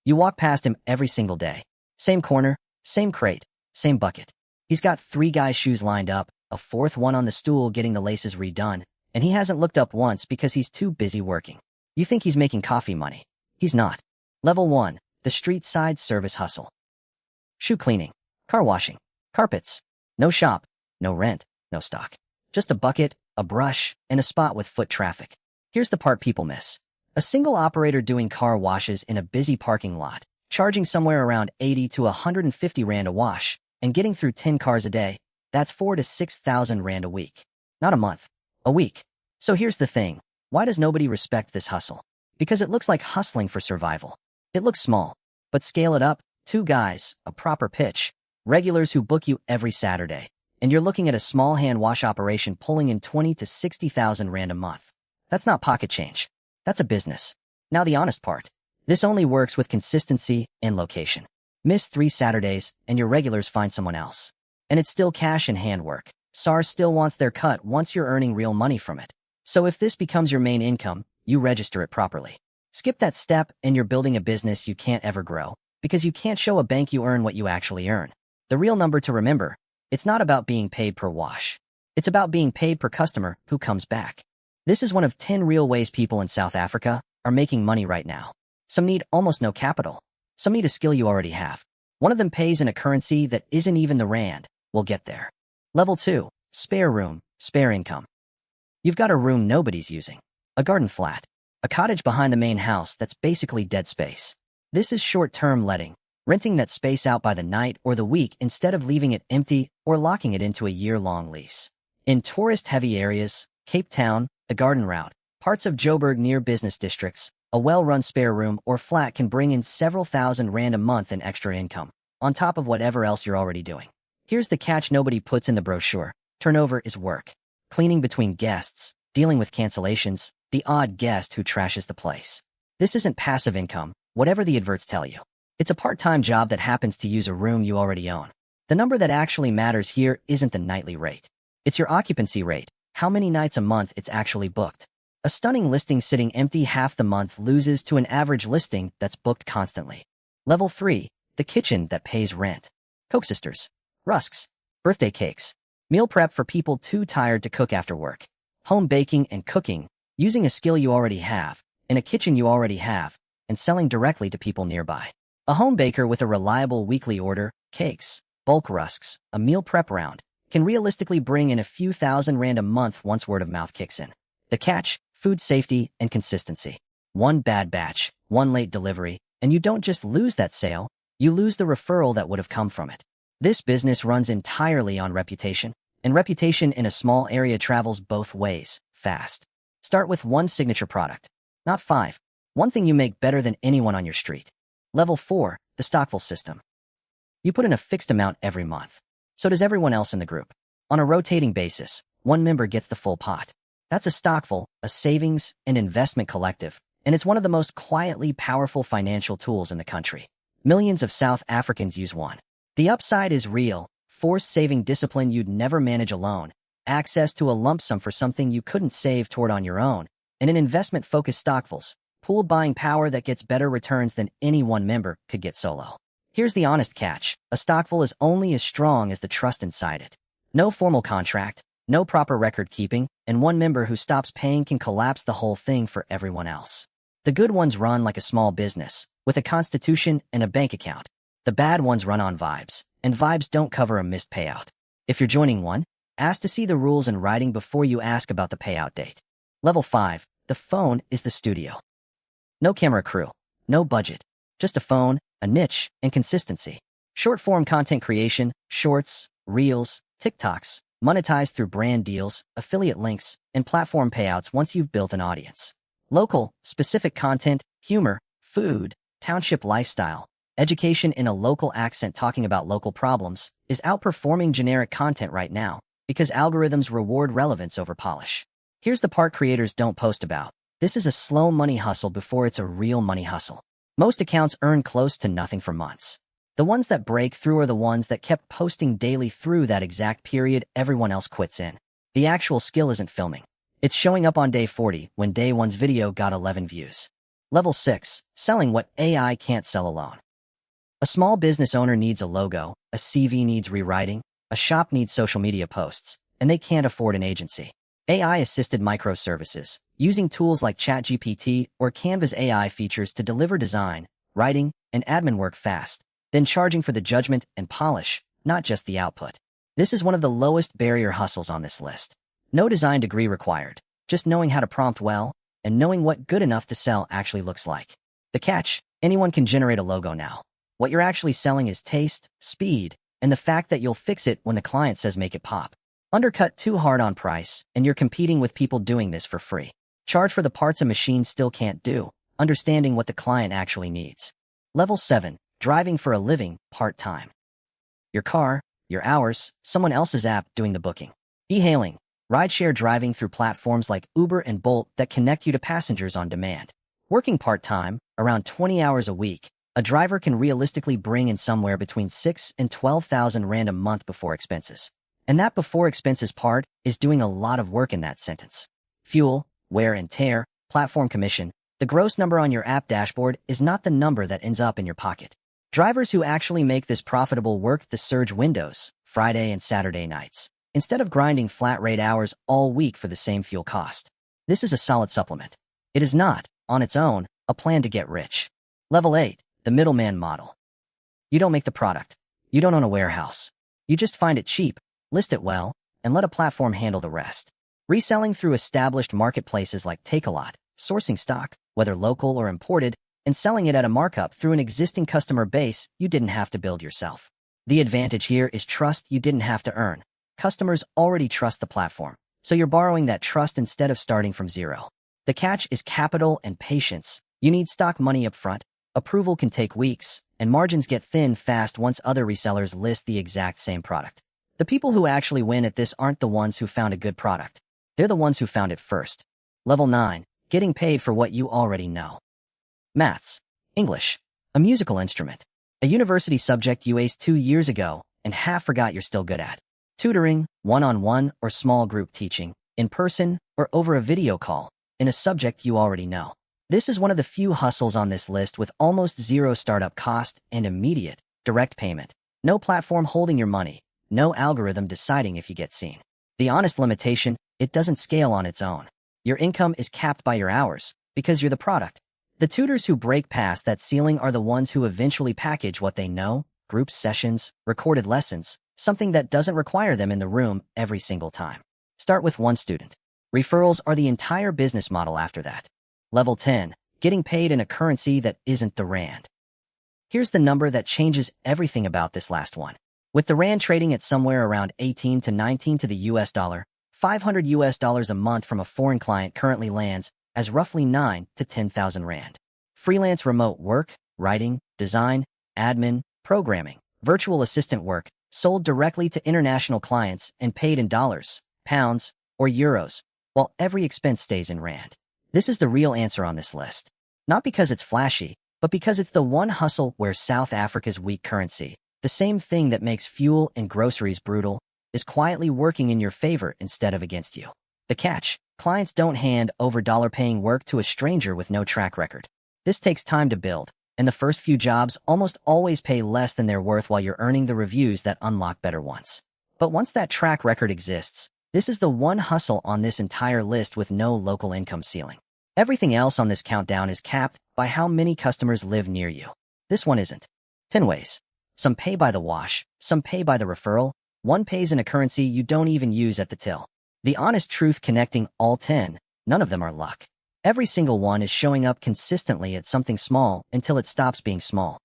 You walk past him every single day. Same corner, same crate, same bucket. He's got 3 guys' shoes lined up, a 4th one on the stool getting the laces redone, and he hasn't looked up once because he's too busy working. You think he's making coffee money. He's not. Level 1, the street side service hustle. Shoe cleaning, car washing, carpets. No shop, no rent, no stock. Just a bucket, a brush, and a spot with foot traffic. Here's the part people miss. A single operator doing car washes in a busy parking lot, charging somewhere around 80 to 150 Rand a wash, and getting through 10 cars a day, that's 4 to 6,000 Rand a week. Not a month, a week. So here's the thing. Why does nobody respect this hustle? Because it looks like hustling for survival. It looks small, but scale it up, 2 guys, a proper pitch, regulars who book you every Saturday, and you're looking at a small hand wash operation pulling in 20 to 60,000 Rand a month. That's not pocket change. That's a business. Now the honest part. This only works with consistency and location. Miss 3 Saturdays, and your regulars find someone else. And it's still cash and handwork. SARS still wants their cut once you're earning real money from it. So if this becomes your main income, you register it properly. Skip that step and you're building a business you can't ever grow, because you can't show a bank you earn what you actually earn. The real number to remember, it's not about being paid per wash. It's about being paid per customer who comes back. This is one of 10 real ways people in South Africa are making money right now. Some need almost no capital. Some need a skill you already have. One of them pays in a currency that isn't even the Rand. We'll get there. Level 2, spare room, spare income. You've got a room nobody's using. A garden flat. A cottage behind the main house that's basically dead space. This is short-term letting, renting that space out by the night or the week instead of leaving it empty or locking it into a year-long lease. In tourist-heavy areas, Cape Town, the Garden Route, parts of Joburg near business districts, a well-run spare room or flat can bring in several thousand Rand a month in extra income, on top of whatever else you're already doing. Here's the catch nobody puts in the brochure. Turnover is work. Cleaning between guests, dealing with cancellations, the odd guest who trashes the place. This isn't passive income, whatever the adverts tell you. It's a part-time job that happens to use a room you already own. The number that actually matters here isn't the nightly rate. It's your occupancy rate, how many nights a month it's actually booked. A stunning listing sitting empty half the month loses to an average listing that's booked constantly. Level 3, the kitchen that pays rent. Coke sisters, rusks, birthday cakes, meal prep for people too tired to cook after work. Home baking and cooking, using a skill you already have, in a kitchen you already have, and selling directly to people nearby. A home baker with a reliable weekly order, cakes, bulk rusks, a meal prep round, can realistically bring in a few thousand Rand a month once word of mouth kicks in. The catch, food safety and consistency. One bad batch, one late delivery, and you don't just lose that sale, you lose the referral that would have come from it. This business runs entirely on reputation, and reputation in a small area travels both ways, fast. Start with one signature product, not 5. One thing you make better than anyone on your street. Level 4, the Stokvel system. You put in a fixed amount every month. So does everyone else in the group. On a rotating basis, one member gets the full pot. That's a Stokvel, a savings and investment collective, and it's one of the most quietly powerful financial tools in the country. Millions of South Africans use one. The upside is real, forced saving discipline you'd never manage alone, access to a lump sum for something you couldn't save toward on your own, and an investment-focused Stokvels, pooled buying power that gets better returns than any one member could get solo. Here's the honest catch. A Stokvel is only as strong as the trust inside it. No formal contract, no proper record keeping, and one member who stops paying can collapse the whole thing for everyone else. The good ones run like a small business, with a constitution and a bank account. The bad ones run on vibes, and vibes don't cover a missed payout. If you're joining one, ask to see the rules in writing before you ask about the payout date. Level 5, the phone is the studio. No camera crew, no budget, just a phone, a niche, and consistency. Short-form content creation, shorts, reels, TikToks, monetized through brand deals, affiliate links, and platform payouts once you've built an audience. Local, specific content, humor, food, township lifestyle, education in a local accent talking about local problems is outperforming generic content right now because algorithms reward relevance over polish. Here's the part creators don't post about. This is a slow money hustle before it's a real money hustle. Most accounts earn close to nothing for months. The ones that break through are the ones that kept posting daily through that exact period everyone else quits in. The actual skill isn't filming. It's showing up on day 40 when day 1's video got 11 views. Level 6. Selling what AI can't sell alone. A small business owner needs a logo, a CV needs rewriting, a shop needs social media posts, and they can't afford an agency. AI-assisted microservices, using tools like ChatGPT or Canva's AI features to deliver design, writing, and admin work fast, then charging for the judgment and polish, not just the output. This is one of the lowest barrier hustles on this list. No design degree required, just knowing how to prompt well, and knowing what good enough to sell actually looks like. The catch, anyone can generate a logo now. What you're actually selling is taste, speed, and the fact that you'll fix it when the client says make it pop. Undercut too hard on price, and you're competing with people doing this for free. Charge for the parts a machine still can't do, understanding what the client actually needs. Level 7. Driving for a living, part-time. Your car, your hours, someone else's app doing the booking. E-hailing, rideshare driving through platforms like Uber and Bolt that connect you to passengers on demand. Working part-time, around 20 hours a week, a driver can realistically bring in somewhere between 6 and 12,000 rand a month before expenses. And that before expenses part is doing a lot of work in that sentence. Fuel, wear and tear, platform commission, the gross number on your app dashboard is not the number that ends up in your pocket. Drivers who actually make this profitable work the surge windows, Friday and Saturday nights, instead of grinding flat rate hours all week for the same fuel cost. This is a solid supplement. It is not, on its own, a plan to get rich. Level 8, the middleman model. You don't make the product. You don't own a warehouse. You just find it cheap, list it well, and let a platform handle the rest. Reselling through established marketplaces like Takealot, sourcing stock, whether local or imported, and selling it at a markup through an existing customer base you didn't have to build yourself. The advantage here is trust you didn't have to earn. Customers already trust the platform, so you're borrowing that trust instead of starting from zero. The catch is capital and patience. You need stock money up front, approval can take weeks, and margins get thin fast once other resellers list the exact same product. The people who actually win at this aren't the ones who found a good product. They're the ones who found it first. Level 9. Getting paid for what you already know. Maths. English. A musical instrument. A university subject you aced 2 years ago and half forgot you're still good at. Tutoring, one-on-one or small group teaching, in person or over a video call, in a subject you already know. This is one of the few hustles on this list with almost zero startup cost and immediate, direct payment. No platform holding your money. No algorithm deciding if you get seen. The honest limitation, it doesn't scale on its own. Your income is capped by your hours, because you're the product. The tutors who break past that ceiling are the ones who eventually package what they know, group sessions, recorded lessons, something that doesn't require them in the room every single time. Start with one student. Referrals are the entire business model after that. Level 10. Getting paid in a currency that isn't the rand. Here's the number that changes everything about this last one. With the rand trading at somewhere around 18 to 19 to the US dollar, $500 a month from a foreign client currently lands as roughly 9 to 10,000 rand. Freelance remote work, writing, design, admin, programming, virtual assistant work, sold directly to international clients and paid in dollars, pounds, or euros, while every expense stays in rand. This is the real answer on this list. Not because it's flashy, but because it's the one hustle where South Africa's weak currency, the same thing that makes fuel and groceries brutal, is quietly working in your favor instead of against you. The catch, clients don't hand over dollar-paying work to a stranger with no track record. This takes time to build, and the first few jobs almost always pay less than they're worth while you're earning the reviews that unlock better ones. But once that track record exists, this is the one hustle on this entire list with no local income ceiling. Everything else on this countdown is capped by how many customers live near you. This one isn't. 10 ways. Some pay by the wash, some pay by the referral, one pays in a currency you don't even use at the till. The honest truth connecting all 10, none of them are luck. Every single one is showing up consistently at something small until it stops being small.